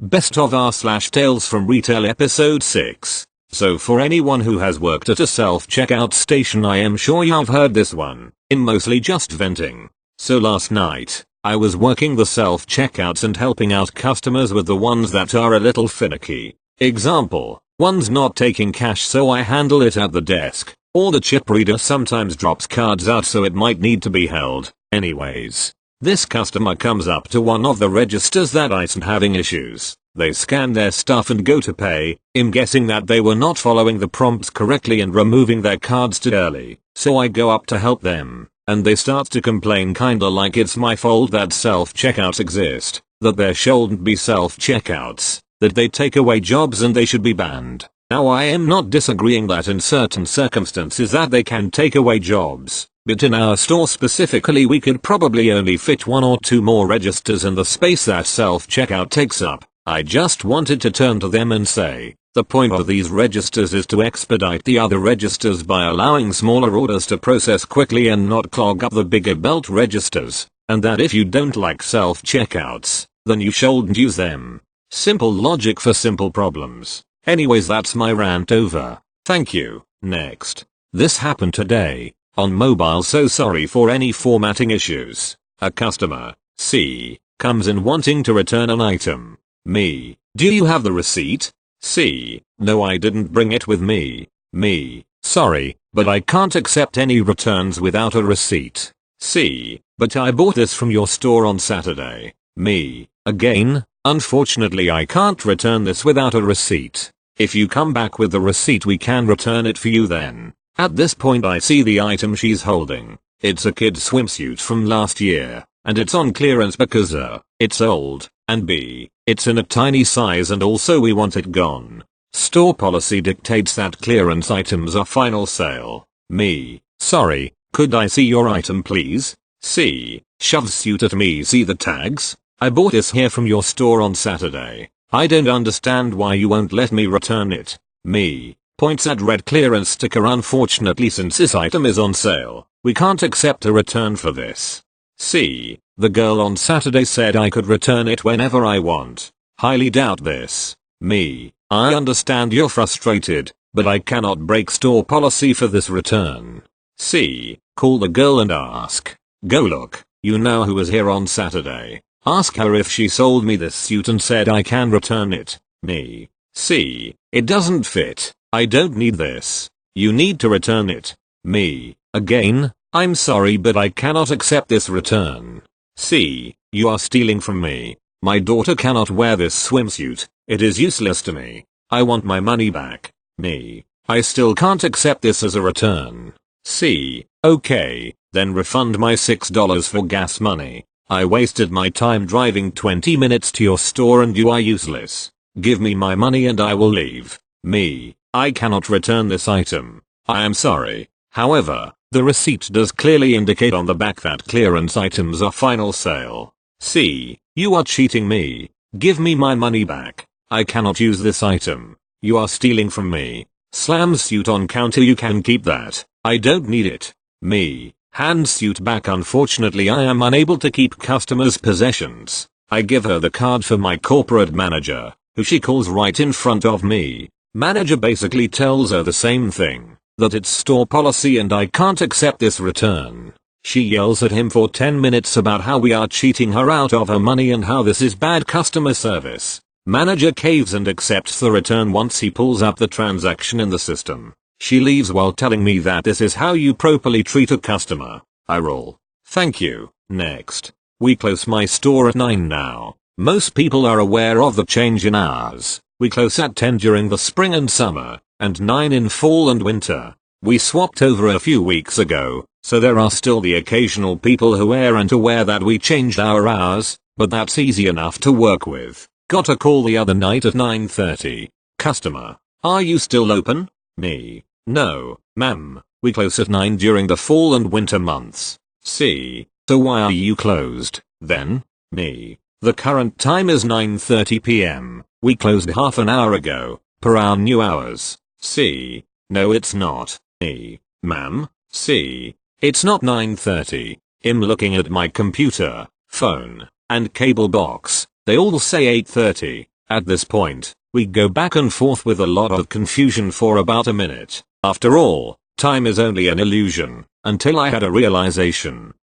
Best of r/Tales from Retail episode 6. So for anyone who has worked at a self-checkout station, I am sure you've heard this one, in mostly just venting. So last night, I was working the self-checkouts and helping out customers with the ones that are a little finicky. Example, one's not taking cash, so I handle it at the desk, or the chip reader sometimes drops cards out, so it might need to be held. Anyways, this customer comes up to one of the registers that isn't having issues. They scan their stuff and go to pay. I'm guessing that they were not following the prompts correctly and removing their cards too early. So I go up to help them, and they start to complain kinda like it's my fault that self-checkouts exist, that there shouldn't be self-checkouts, that they take away jobs and they should be banned. Now I am not disagreeing that in certain circumstances that they can take away jobs, but in our store specifically we could probably only fit 1 or 2 more registers in the space that self-checkout takes up. I just wanted to turn to them and say, the point of these registers is to expedite the other registers by allowing smaller orders to process quickly and not clog up the bigger belt registers, and that if you don't like self-checkouts, then you shouldn't use them. Simple logic for simple problems. Anyways, that's my rant over. Thank you. Next. This happened today, on mobile, so sorry for any formatting issues. A customer, C, comes in wanting to return an item. Me, do you have the receipt? C, no, I didn't bring it with me. Me, sorry, but I can't accept any returns without a receipt. C, but I bought this from your store on Saturday. Me, again, unfortunately I can't return this without a receipt. If you come back with the receipt we can return it for you then. At this point I see the item she's holding. It's a kid's swimsuit from last year, and it's on clearance because A, it's old, and B, it's in a tiny size, and also we want it gone. Store policy dictates that clearance items are final sale. Me, sorry, could I see your item please? C, shoves suit at me. See the tags? I bought this here from your store on Saturday. I don't understand why you won't let me return it. Me, points at red clearance sticker. Unfortunately, since this item is on sale, we can't accept a return for this. C, the girl on Saturday said I could return it whenever I want. Highly doubt this. Me, I understand you're frustrated, but I cannot break store policy for this return. C, call the girl and ask. Go look, you know who was here on Saturday. Ask her if she sold me this suit and said I can return it. Me, C, it doesn't fit. I don't need this. You need to return it. Me, again, I'm sorry but I cannot accept this return. C, you are stealing from me. My daughter cannot wear this swimsuit. It is useless to me. I want my money back. Me, I still can't accept this as a return. C, okay, then refund my $6 for gas money. I wasted my time driving 20 minutes to your store and you are useless. Give me my money and I will leave. Me, I cannot return this item. I am sorry. However, the receipt does clearly indicate on the back that clearance items are final sale. C, you are cheating me. Give me my money back. I cannot use this item. You are stealing from me. Slam suit on counter. You can keep that. I don't need it. Me, hand suit back. Unfortunately I am unable to keep customers' possessions. I give her the card for my corporate manager, who she calls right in front of me. Manager basically tells her the same thing, that it's store policy and I can't accept this return. She yells at him for 10 minutes about how we are cheating her out of her money and how this is bad customer service. Manager caves and accepts the return once he pulls up the transaction in the system. She leaves while telling me that this is how you properly treat a customer. I roll. Thank you. Next. We close my store at 9 now. Most people are aware of the change in hours. We close at 10 during the spring and summer, and 9 in fall and winter. We swapped over a few weeks ago, so there are still the occasional people who aren't aware that we changed our hours, but that's easy enough to work with. Got a call the other night at 9:30. Customer, are you still open? Me, no, ma'am, we close at 9 during the fall and winter months. C, so why are you closed, then? Me, the current time is 9:30 p.m. We closed half an hour ago, per our new hours. C, no it's not. E, ma'am, C, it's not 9:30. I'm looking at my computer, phone, and cable box. They all say 8:30. At this point, we go back and forth with a lot of confusion for about a minute. After all, time is only an illusion, until I had a realization.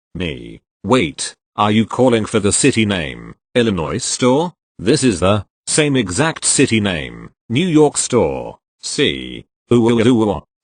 Wait, are you calling for the city name, Illinois store? This is the same exact city name, New York store. See?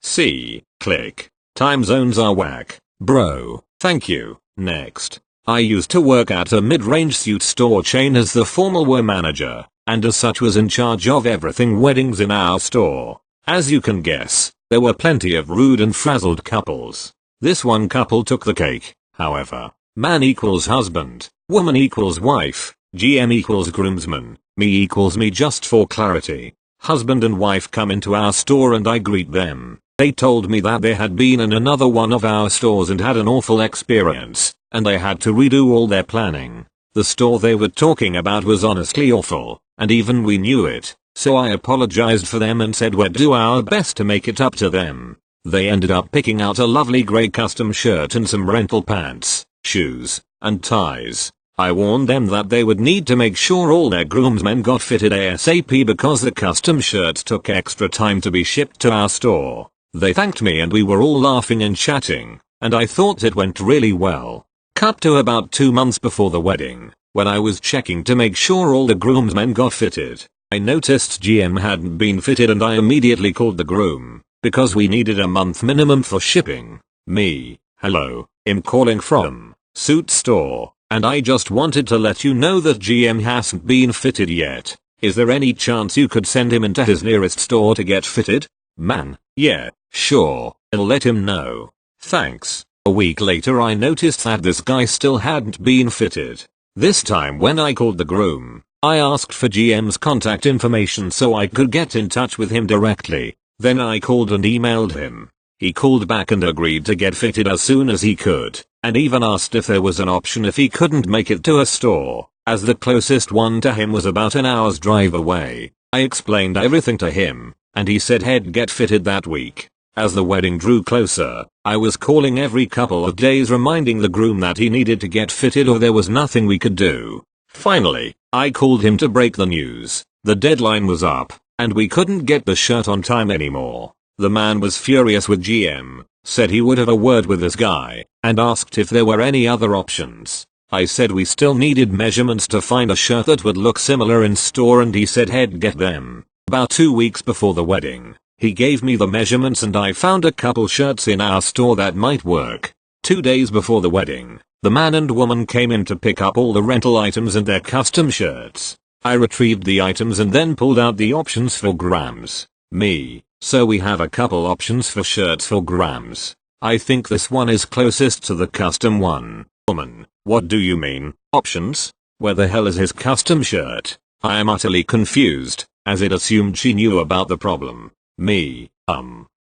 See, click. Time zones are whack. Bro, thank you. Next. I used to work at a mid-range suit store chain as the formal wear manager, and as such was in charge of everything weddings in our store. As you can guess, there were plenty of rude and frazzled couples. This one couple took the cake, however. Man equals husband, woman equals wife, GM equals groomsman, me equals me. Just for clarity. Husband and wife come into our store and I greet them. They told me that they had been in another one of our stores and had an awful experience, and they had to redo all their planning. The store they were talking about was honestly awful, and even we knew it, so I apologized for them and said we'd do our best to make it up to them. They ended up picking out a lovely grey custom shirt and some rental pants, shoes, and ties. I warned them that they would need to make sure all their groomsmen got fitted ASAP because the custom shirts took extra time to be shipped to our store. They thanked me and we were all laughing and chatting, and I thought it went really well. Cut to about 2 months before the wedding, when I was checking to make sure all the groomsmen got fitted. I noticed GM hadn't been fitted and I immediately called the groom, because we needed a month minimum for shipping. Hello, I'm calling from suit store, and I just wanted to let you know that GM hasn't been fitted yet. Is there any chance you could send him into his nearest store to get fitted? Man, yeah, sure, I'll let him know. Thanks. A week later I noticed that this guy still hadn't been fitted. This time when I called the groom, I asked for GM's contact information so I could get in touch with him directly. Then I called and emailed him. He called back and agreed to get fitted as soon as he could, and even asked if there was an option if he couldn't make it to a store, as the closest one to him was about an hour's drive away. I explained everything to him, and he said he'd get fitted that week. As the wedding drew closer, I was calling every couple of days reminding the groom that he needed to get fitted or there was nothing we could do. Finally, I called him to break the news. The deadline was up, and we couldn't get the shirt on time anymore. The man was furious with GM, said he would have a word with this guy, and asked if there were any other options. I said we still needed measurements to find a shirt that would look similar in store and he said he'd get them. About 2 weeks before the wedding, he gave me the measurements and I found a couple shirts in our store that might work. 2 days before the wedding, the man and woman came in to pick up all the rental items and their custom shirts. I retrieved the items and then pulled out the options for grams. So we have a couple options for shirts for grams. I think this one is closest to the custom one. Woman, what do you mean, options? Where the hell is his custom shirt? I am utterly confused, as it assumed she knew about the problem. He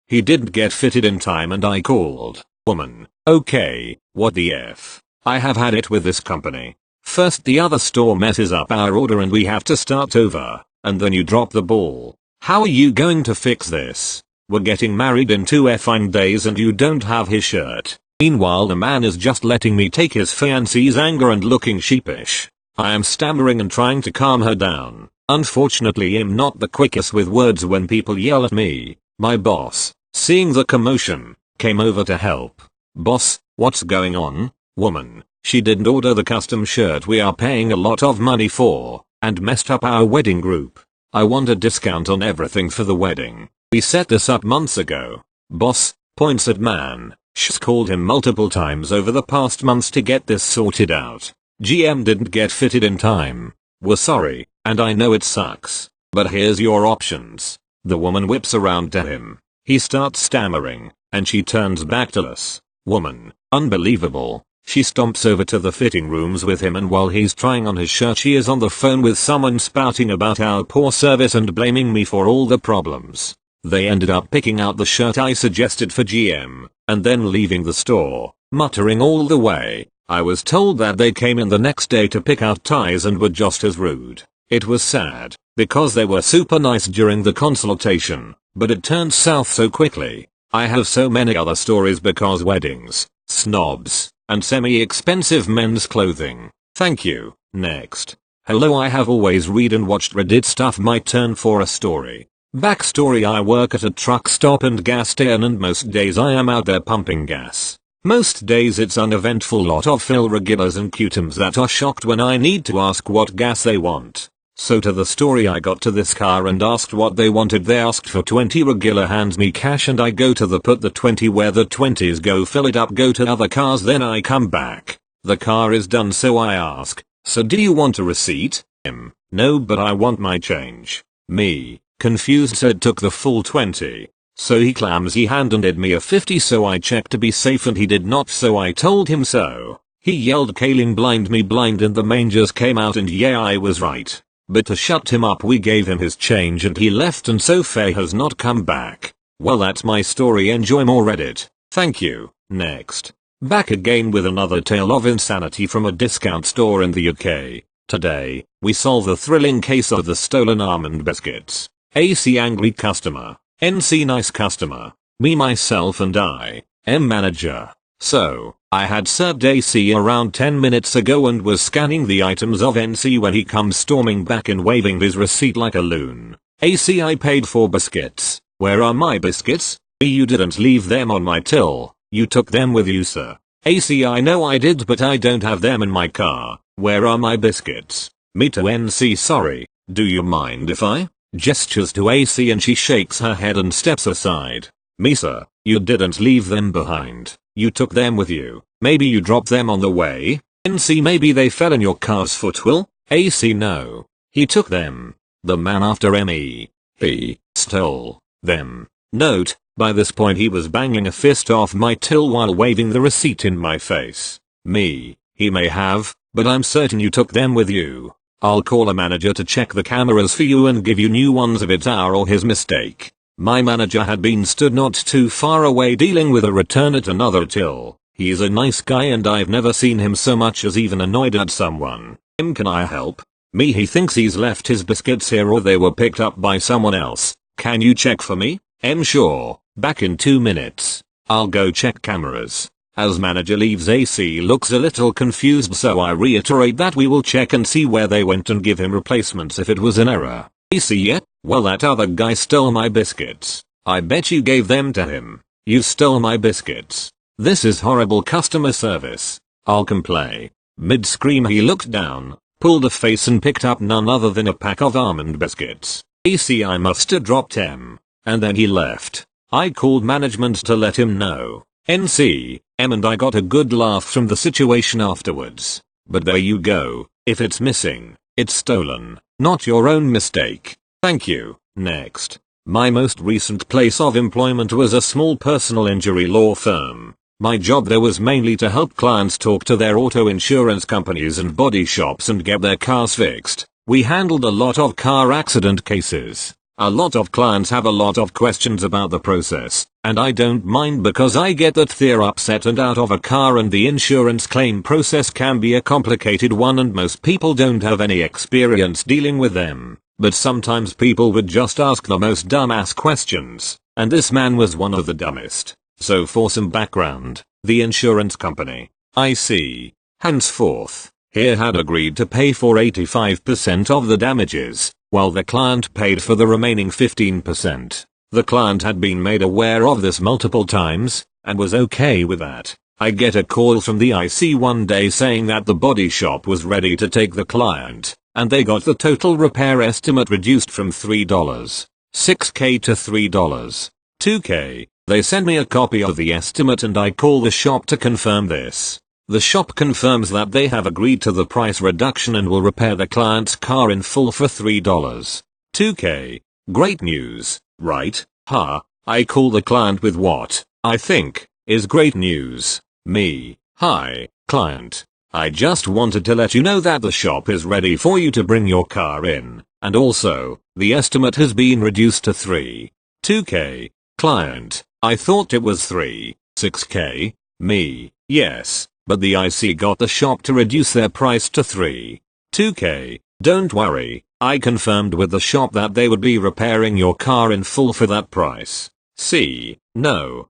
didn't get fitted in time and I called. Woman, okay, what the F? I have had it with this company. First the other store messes up our order and we have to start over, and then you drop the ball. How are you going to fix this? We're getting married in 2 fine days and you don't have his shirt. Meanwhile the man is just letting me take his fiancée's anger and looking sheepish. I am stammering and trying to calm her down. Unfortunately I'm not the quickest with words when people yell at me. My boss, seeing the commotion, came over to help. Boss, what's going on? Woman, she didn't order the custom shirt we are paying a lot of money for, and messed up our wedding group. I want a discount on everything for the wedding. We set this up months ago. Boss, points at man. She's called him multiple times over the past months to get this sorted out. GM didn't get fitted in time. We're sorry, and I know it sucks, but here's your options. The woman whips around to him. He starts stammering, and she turns back to us. Woman, unbelievable. She stomps over to the fitting rooms with him and while he's trying on his shirt she is on the phone with someone spouting about our poor service and blaming me for all the problems. They ended up picking out the shirt I suggested for GM, and then leaving the store, muttering all the way. I was told that they came in the next day to pick out ties and were just as rude. It was sad, because they were super nice during the consultation, but it turned south so quickly. I have so many other stories because weddings, snobs, and semi-expensive men's clothing. Thank you. Next. Hello, I have always read and watched Reddit stuff. My turn for a story. Backstory: I work at a truck stop and gas station, and most days I am out there pumping gas. Most days it's uneventful, lot of fill regulars and cutums that are shocked when I need to ask what gas they want. So to the story, I got to this car and asked what they wanted. They asked for 20 regular, hands me cash, and I go to put the 20 where the 20s go, fill it up, go to other cars, then I come back. The car is done, so I ask, so do you want a receipt? Him, no, but I want my change. Me, confused, said took the full 20. So he clumsy handed me a 50, so I checked to be safe and he did not, so I told him so. He yelled, "Kaling, blind me blind," and the main just came out, and yeah, I was right. But to shut him up, we gave him his change and he left, and so far has not come back. Well, that's my story. Enjoy more Reddit. Thank you. Next. Back again with another tale of insanity from a discount store in the UK. Today, we solve the thrilling case of the stolen almond biscuits. AC angry customer. NC nice customer. Me, myself and I. M manager. So, I had served AC around 10 minutes ago and was scanning the items of NC when he comes storming back in, waving his receipt like a loon. AC, I paid for biscuits. Where are my biscuits? B, you didn't leave them on my till. You took them with you, sir. AC, I know I did, but I don't have them in my car. Where are my biscuits? Me to NC, sorry. Do you mind if I? Gestures to AC and she shakes her head and steps aside. Me, sir, you didn't leave them behind. You took them with you. Maybe you dropped them on the way. NC, maybe they fell in your car's footwell. AC, no. He took them. The man after ME. He stole them. Note, by this point he was banging a fist off my till while waving the receipt in my face. Me, he may have, but I'm certain you took them with you. I'll call a manager to check the cameras for you and give you new ones if it's our or his mistake. My manager had been stood not too far away dealing with a return at another till. He's a nice guy and I've never seen him so much as even annoyed at someone. Him, can I help? Me, he thinks he's left his biscuits here or they were picked up by someone else. Can you check for me? M, sure. Back in 2 minutes. I'll go check cameras. As manager leaves, AC looks a little confused, so I reiterate that we will check and see where they went and give him replacements if it was an error. AC, yeah? Well, that other guy stole my biscuits. I bet you gave them to him. You stole my biscuits. This is horrible customer service. I'll complain. Mid-scream he looked down, pulled a face and picked up none other than a pack of almond biscuits. AC, I must have dropped him. And then he left. I called management to let him know. NC, M and I got a good laugh from the situation afterwards. But there you go. If it's missing, it's stolen. Not your own mistake. Thank you. Next. My most recent place of employment was a small personal injury law firm. My job there was mainly to help clients talk to their auto insurance companies and body shops and get their cars fixed. We handled a lot of car accident cases. A lot of clients have a lot of questions about the process, and I don't mind because I get that they're upset and out of a car and the insurance claim process can be a complicated one and most people don't have any experience dealing with them. But sometimes people would just ask the most dumbass questions, and this man was one of the dumbest. So for some background, the insurance company, IC, henceforth, here had agreed to pay for 85% of the damages, while the client paid for the remaining 15%. The client had been made aware of this multiple times, and was okay with that. I get a call from the IC one day saying that the body shop was ready to take the client, and they got the total repair estimate reduced from $3.6K to $3.2K. They sent me a copy of the estimate and I call the shop to confirm this. The shop confirms that they have agreed to the price reduction and will repair the client's car in full for $3.2K. Great news, right? Huh? I call the client with what I think is great news. Me, hi, client. I just wanted to let you know that the shop is ready for you to bring your car in, and also, the estimate has been reduced to $3.2K. Client, I thought it was $3.6K. Me, yes. But the IC got the shop to reduce their price to $3.2K. Don't worry, I confirmed with the shop that they would be repairing your car in full for that price. See, no,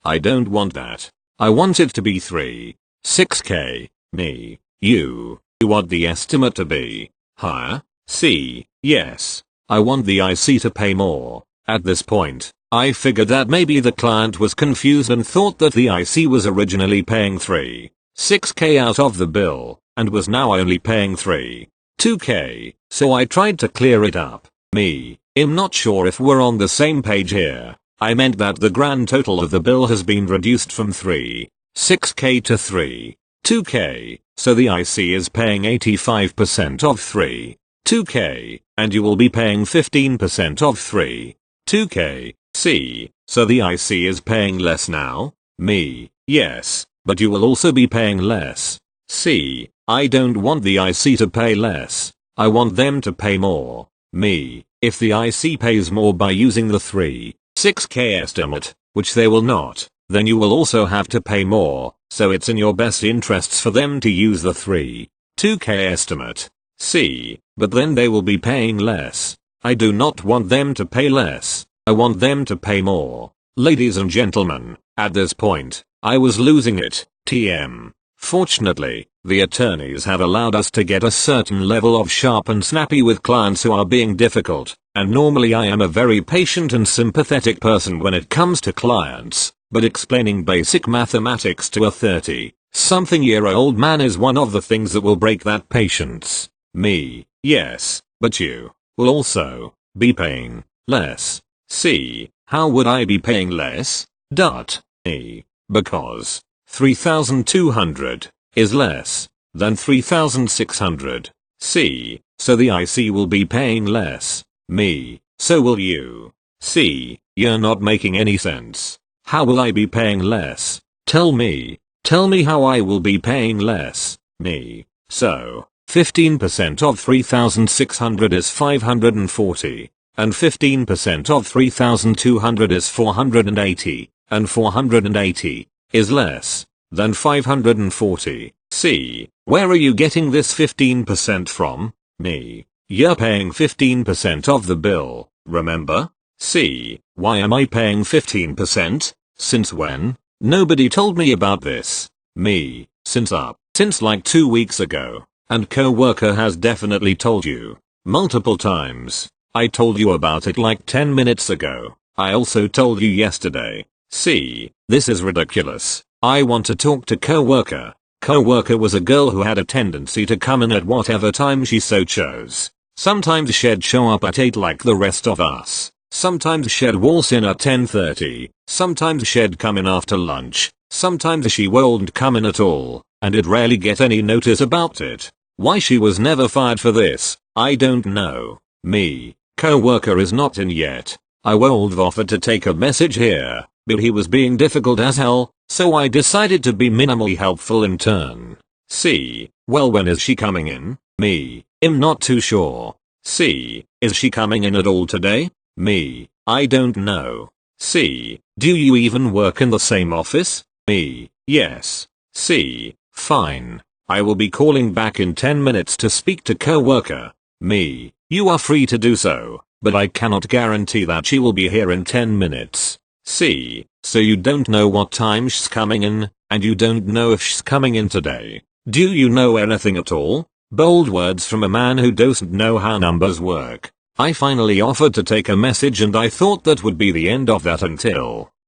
I don't want that. I want it to be $3.6K. Me, you, You want the estimate to be higher? C. Yes. I want the IC to pay more. At this point, I figured that maybe the client was confused and thought that the IC was originally paying 6K out of the bill, and was now only paying 2K, so I tried to clear it up. I'm not sure if we're on the same page here. I meant that the grand total of the bill has been reduced from 6K to 2K, so the IC is paying 85% of 2K, and you will be paying 15% of 2K. C. So the IC is paying less now? Yes, but you will also be paying less. C. I don't want the IC to pay less. I want them to pay more. If the IC pays more by using the 6K estimate, which they will not, then you will also have to pay more, so it's in your best interests for them to use the 2K estimate. C. But then they will be paying less. I do not want them to pay less. I want them to pay more. Ladies and gentlemen, at this point, I was losing it. TM. Fortunately, the attorneys have allowed us to get a certain level of sharp and snappy with clients who are being difficult, and normally I am a very patient and sympathetic person when it comes to clients, but explaining basic mathematics to a 30-something-year-old man is one of the things that will break that patience. Yes, but you will also be paying less. C. How would I be paying less? E. Because 3,200 is less than 3,600. C. So the IC will be paying less. So will you. C. You're not making any sense. How will I be paying less? Tell me how I will be paying less. So, 15% of 3,600 is 540. And 15% of 3,200 is 480, and 480 is less than 540. C. Where are you getting this 15% from? You're paying 15% of the bill, remember? C. Why am I paying 15%? Since when? Nobody told me about this. Since like 2 weeks ago. And co-worker has definitely told you. Multiple times. I told you about it like 10 minutes ago. I also told you yesterday. C. This is ridiculous. I want to talk to co-worker. Co-worker was a girl who had a tendency to come in at whatever time she so chose. Sometimes she'd show up at 8 like the rest of us. Sometimes she'd waltz in at 10:30. Sometimes she'd come in after lunch. Sometimes she won't come in at all, and it'd rarely get any notice about it. Why she was never fired for this, I don't know. Co-worker is not in yet. I would have offered to take a message here, but he was being difficult as hell, so I decided to be minimally helpful in turn. C. Well, when is she coming in? I'm not too sure. C. Is she coming in at all today? I don't know. C. Do you even work in the same office? Yes. C. Fine. I will be calling back in 10 minutes to speak to co-worker. You are free to do so, but I cannot guarantee that she will be here in 10 minutes. C. So you don't know what time she's coming in, and you don't know if she's coming in today. Do you know anything at all? Bold words from a man who doesn't know how numbers work. I finally offered to take a message and I thought that would be the end of that until